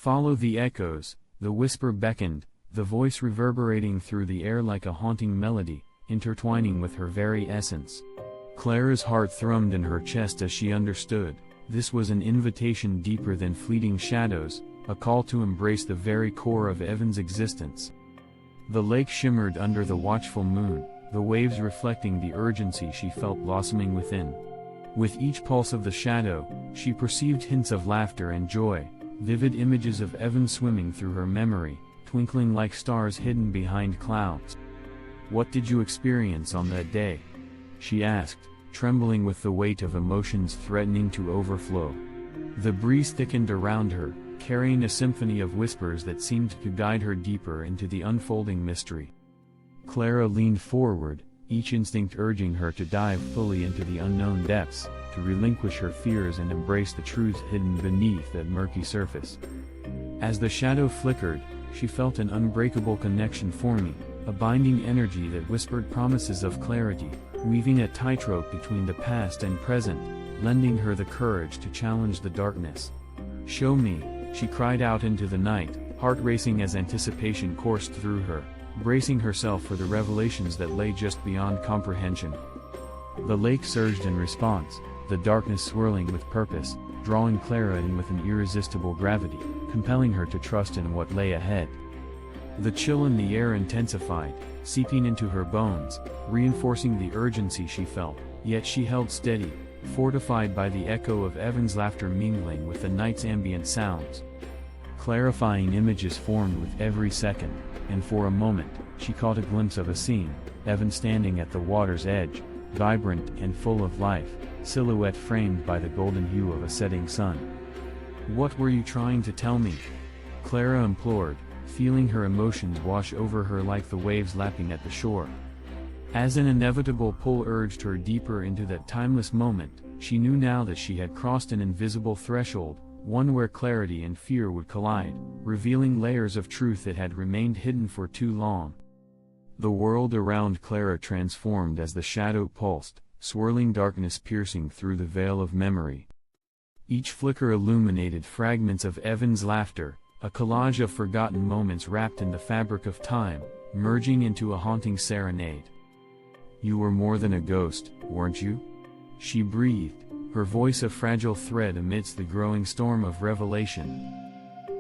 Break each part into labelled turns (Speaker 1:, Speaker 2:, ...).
Speaker 1: Follow the echoes, the whisper beckoned, the voice reverberating through the air like a haunting melody, intertwining with her very essence. Clara's heart thrummed in her chest as she understood. This was an invitation deeper than fleeting shadows, a call to embrace the very core of Evan's existence. The lake shimmered under the watchful moon, the waves reflecting the urgency she felt blossoming within. With each pulse of the shadow, she perceived hints of laughter and joy, vivid images of Evan swimming through her memory, twinkling like stars hidden behind clouds. "What did you experience on that day?" she asked, trembling with the weight of emotions threatening to overflow. The breeze thickened around her, carrying a symphony of whispers that seemed to guide her deeper into the unfolding mystery. Clara leaned forward, each instinct urging her to dive fully into the unknown depths, to relinquish her fears and embrace the truths hidden beneath that murky surface. As the shadow flickered, she felt an unbreakable connection forming, a binding energy that whispered promises of clarity, weaving a tightrope between the past and present, lending her the courage to challenge the darkness. "Show me," she cried out into the night, heart racing as anticipation coursed through her, bracing herself for the revelations that lay just beyond comprehension. The lake surged in response, the darkness swirling with purpose, drawing Clara in with an irresistible gravity, compelling her to trust in what lay ahead. The chill in the air intensified, seeping into her bones, reinforcing the urgency she felt, yet she held steady, fortified by the echo of Evan's laughter mingling with the night's ambient sounds. Clarifying images formed with every second, and for a moment, she caught a glimpse of a scene, Evan standing at the water's edge, vibrant and full of life, silhouette framed by the golden hue of a setting sun. "What were you trying to tell me?" Clara implored, feeling her emotions wash over her like the waves lapping at the shore. As an inevitable pull urged her deeper into that timeless moment, she knew now that she had crossed an invisible threshold, one where clarity and fear would collide, revealing layers of truth that had remained hidden for too long. The world around Clara transformed as the shadow pulsed, swirling darkness piercing through the veil of memory. Each flicker illuminated fragments of Evan's laughter, a collage of forgotten moments wrapped in the fabric of time, merging into a haunting serenade. "You were more than a ghost, weren't you?" she breathed, her voice a fragile thread amidst the growing storm of revelation.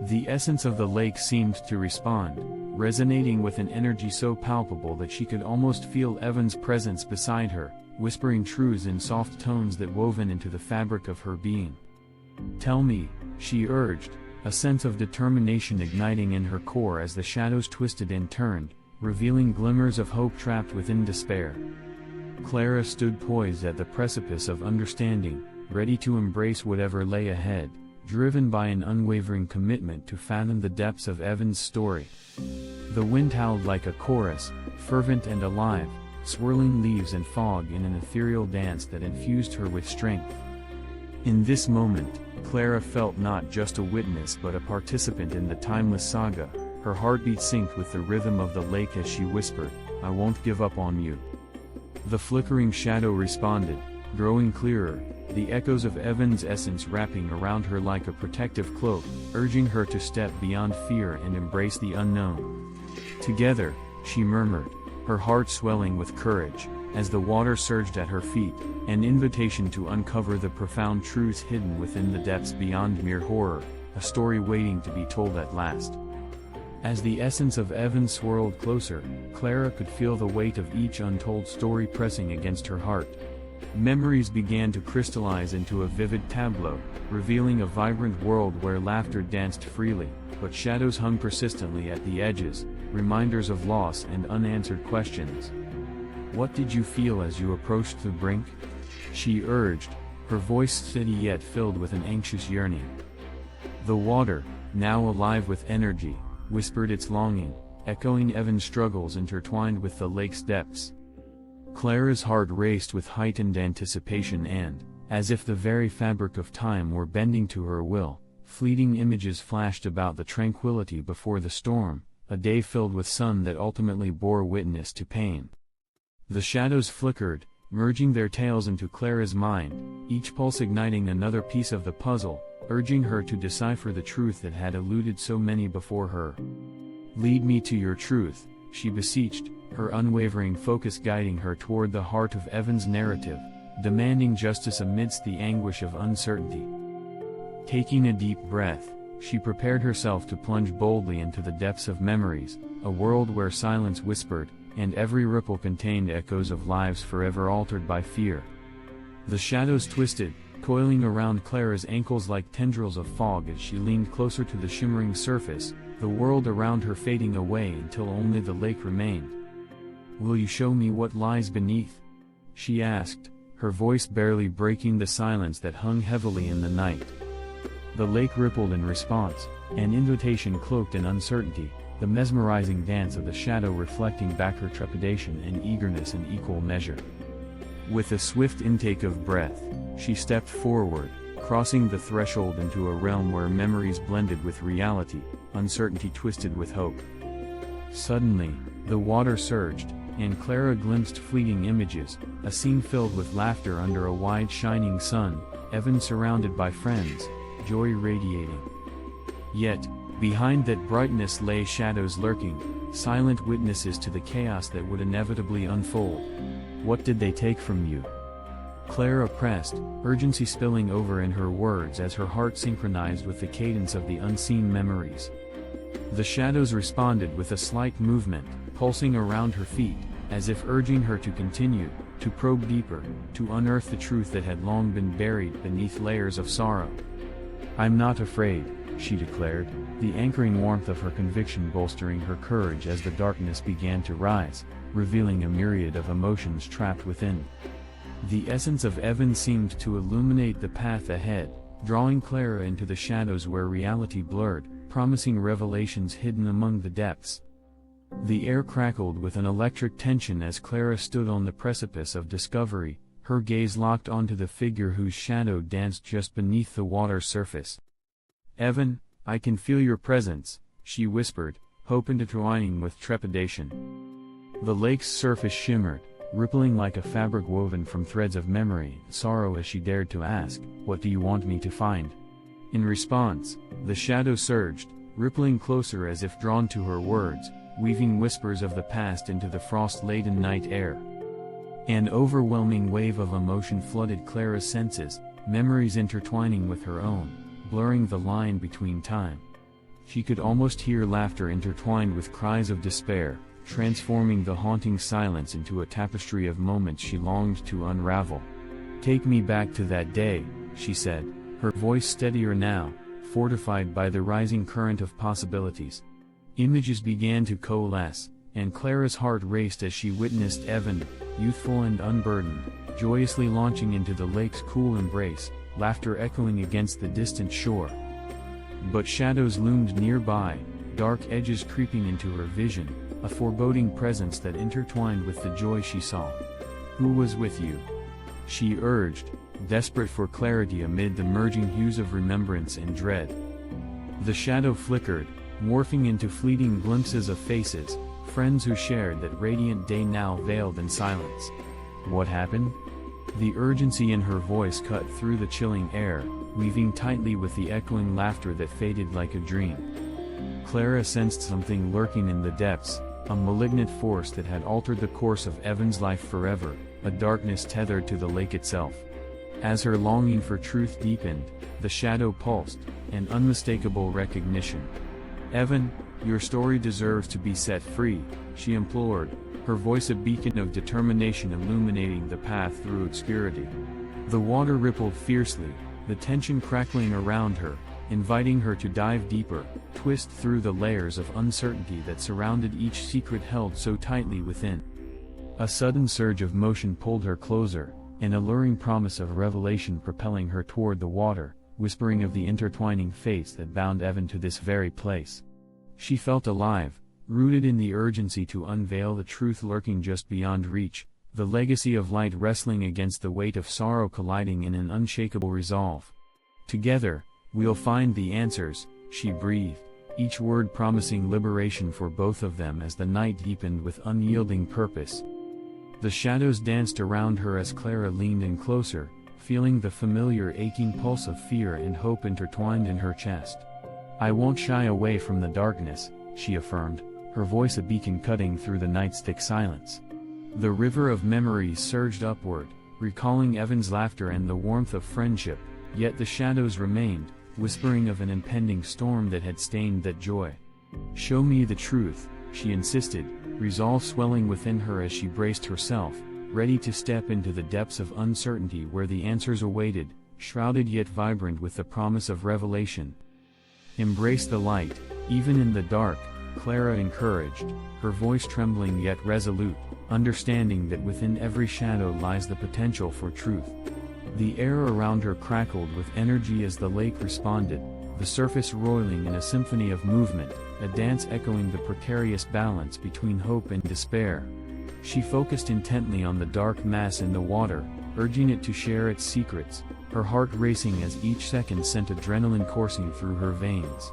Speaker 1: The essence of the lake seemed to respond, resonating with an energy so palpable that she could almost feel Evan's presence beside her, whispering truths in soft tones that woven into the fabric of her being. "Tell me," she urged, a sense of determination igniting in her core as the shadows twisted and turned, revealing glimmers of hope trapped within despair. Clara stood poised at the precipice of understanding, ready to embrace whatever lay ahead, driven by an unwavering commitment to fathom the depths of Evan's story. The wind howled like a chorus, fervent and alive, swirling leaves and fog in an ethereal dance that infused her with strength. In this moment, Clara felt not just a witness but a participant in the timeless saga, her heartbeat synced with the rhythm of the lake as she whispered, "I won't give up on you." The flickering shadow responded, growing clearer, the echoes of Evan's essence wrapping around her like a protective cloak, urging her to step beyond fear and embrace the unknown. "Together," she murmured, her heart swelling with courage, as the water surged at her feet, an invitation to uncover the profound truths hidden within the depths beyond mere horror, a story waiting to be told at last. As the essence of Evan swirled closer, Clara could feel the weight of each untold story pressing against her heart. Memories began to crystallize into a vivid tableau, revealing a vibrant world where laughter danced freely, but shadows hung persistently at the edges, reminders of loss and unanswered questions. "What did you feel as you approached the brink?" she urged, her voice steady yet filled with an anxious yearning. The water, now alive with energy, whispered its longing, echoing Evan's struggles intertwined with the lake's depths. Clara's heart raced with heightened anticipation and, as if the very fabric of time were bending to her will, fleeting images flashed about the tranquility before the storm, a day filled with sun that ultimately bore witness to pain. The shadows flickered, merging their tales into Clara's mind, each pulse igniting another piece of the puzzle, urging her to decipher the truth that had eluded so many before her. "Lead me to your truth," she beseeched, her unwavering focus guiding her toward the heart of Evan's narrative, demanding justice amidst the anguish of uncertainty. Taking a deep breath, she prepared herself to plunge boldly into the depths of memories, a world where silence whispered, and every ripple contained echoes of lives forever altered by fear. The shadows twisted, coiling around Clara's ankles like tendrils of fog as she leaned closer to the shimmering surface, the world around her fading away until only the lake remained. "Will you show me what lies beneath?" she asked, her voice barely breaking the silence that hung heavily in the night. The lake rippled in response, an invitation cloaked in uncertainty, the mesmerizing dance of the shadow reflecting back her trepidation and eagerness in equal measure. With a swift intake of breath, she stepped forward, crossing the threshold into a realm where memories blended with reality, uncertainty twisted with hope. Suddenly, the water surged, and Clara glimpsed fleeting images, a scene filled with laughter under a wide shining sun, Evan surrounded by friends, joy radiating. Yet, behind that brightness lay shadows lurking, silent witnesses to the chaos that would inevitably unfold. "What did they take from you?" Clara pressed, urgency spilling over in her words as her heart synchronized with the cadence of the unseen memories. The shadows responded with a slight movement, pulsing around her feet, as if urging her to continue, to probe deeper, to unearth the truth that had long been buried beneath layers of sorrow. "I'm not afraid," she declared, the anchoring warmth of her conviction bolstering her courage as the darkness began to rise, revealing a myriad of emotions trapped within. The essence of Evan seemed to illuminate the path ahead, drawing Clara into the shadows where reality blurred, promising revelations hidden among the depths. The air crackled with an electric tension as Clara stood on the precipice of discovery, her gaze locked onto the figure whose shadow danced just beneath the water's surface. "Evan, I can feel your presence," she whispered, hope intertwining with trepidation. The lake's surface shimmered, rippling like a fabric woven from threads of memory and sorrow as she dared to ask, "What do you want me to find?" In response, the shadow surged, rippling closer as if drawn to her words, weaving whispers of the past into the frost-laden night air. An overwhelming wave of emotion flooded Clara's senses, memories intertwining with her own, blurring the line between time. She could almost hear laughter intertwined with cries of despair, transforming the haunting silence into a tapestry of moments she longed to unravel. "Take me back to that day," she said, her voice steadier now, fortified by the rising current of possibilities. Images began to coalesce, and Clara's heart raced as she witnessed Evan, youthful and unburdened, joyously launching into the lake's cool embrace, laughter echoing against the distant shore. But shadows loomed nearby, dark edges creeping into her vision, a foreboding presence that intertwined with the joy she saw. "Who was with you?" she urged, desperate for clarity amid the merging hues of remembrance and dread. The shadow flickered, morphing into fleeting glimpses of faces, friends who shared that radiant day now veiled in silence. "What happened?" The urgency in her voice cut through the chilling air, weaving tightly with the echoing laughter that faded like a dream. Clara sensed something lurking in the depths, a malignant force that had altered the course of Evan's life forever, a darkness tethered to the lake itself. As her longing for truth deepened, the shadow pulsed, an unmistakable recognition. "Evan, your story deserves to be set free," she implored, her voice a beacon of determination illuminating the path through obscurity. The water rippled fiercely, the tension crackling around her, inviting her to dive deeper, twist through the layers of uncertainty that surrounded each secret held so tightly within. A sudden surge of motion pulled her closer, an alluring promise of revelation propelling her toward the water, whispering of the intertwining fates that bound Evan to this very place. She felt alive, rooted in the urgency to unveil the truth lurking just beyond reach, the legacy of light wrestling against the weight of sorrow colliding in an unshakable resolve. "Together, we'll find the answers," she breathed, each word promising liberation for both of them as the night deepened with unyielding purpose. The shadows danced around her as Clara leaned in closer, feeling the familiar aching pulse of fear and hope intertwined in her chest. "I won't shy away from the darkness," she affirmed, her voice a beacon cutting through the night's thick silence. The river of memories surged upward, recalling Evan's laughter and the warmth of friendship, yet the shadows remained, whispering of an impending storm that had stained that joy. "Show me the truth," she insisted, resolve swelling within her as she braced herself, ready to step into the depths of uncertainty where the answers awaited, shrouded yet vibrant with the promise of revelation. "Embrace the light, even in the dark," Clara encouraged, her voice trembling yet resolute, understanding that within every shadow lies the potential for truth. The air around her crackled with energy as the lake responded, the surface roiling in a symphony of movement, a dance echoing the precarious balance between hope and despair. She focused intently on the dark mass in the water, urging it to share its secrets, her heart racing as each second sent adrenaline coursing through her veins.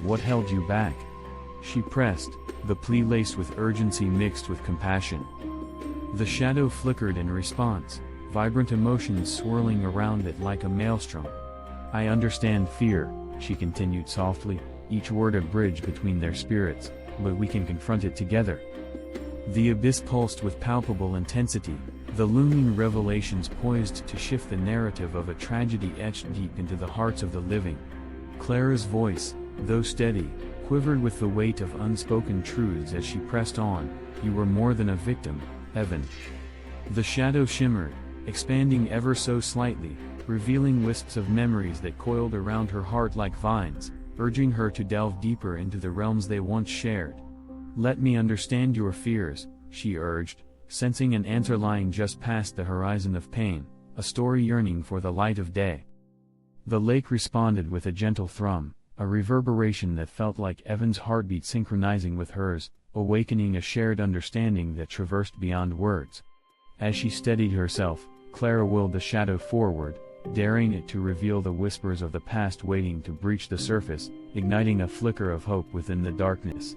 Speaker 1: "What held you back?" she pressed, the plea laced with urgency mixed with compassion. The shadow flickered in response, vibrant emotions swirling around it like a maelstrom. "I understand fear," she continued softly, each word a bridge between their spirits, "but we can confront it together." The abyss pulsed with palpable intensity, the looming revelations poised to shift the narrative of a tragedy etched deep into the hearts of the living. Clara's voice, though steady, quivered with the weight of unspoken truths as she pressed on. "You were more than a victim, Evan." The shadow shimmered, expanding ever so slightly, revealing wisps of memories that coiled around her heart like vines, urging her to delve deeper into the realms they once shared. "Let me understand your fears," she urged, sensing an answer lying just past the horizon of pain, a story yearning for the light of day. The lake responded with a gentle thrum, a reverberation that felt like Evan's heartbeat synchronizing with hers, awakening a shared understanding that traversed beyond words. As she steadied herself, Clara willed the shadow forward, daring it to reveal the whispers of the past waiting to breach the surface, igniting a flicker of hope within the darkness.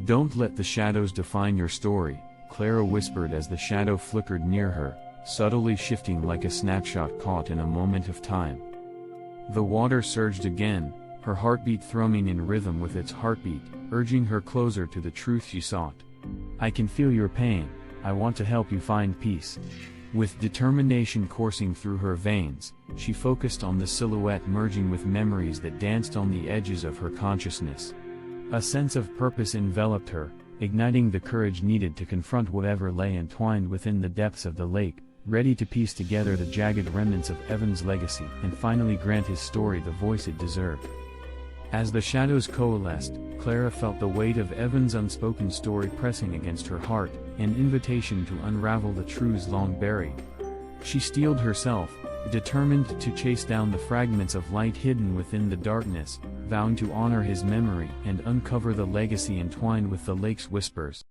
Speaker 1: "Don't let the shadows define your story," Clara whispered as the shadow flickered near her, subtly shifting like a snapshot caught in a moment of time. The water surged again, her heartbeat thrumming in rhythm with its heartbeat, urging her closer to the truth she sought. "I can feel your pain, I want to help you find peace." With determination coursing through her veins, she focused on the silhouette merging with memories that danced on the edges of her consciousness. A sense of purpose enveloped her, igniting the courage needed to confront whatever lay entwined within the depths of the lake, ready to piece together the jagged remnants of Evan's legacy and finally grant his story the voice it deserved. As the shadows coalesced, Clara felt the weight of Evan's unspoken story pressing against her heart, an invitation to unravel the truths long buried. She steeled herself, determined to chase down the fragments of light hidden within the darkness, vowing to honor his memory and uncover the legacy entwined with the lake's whispers.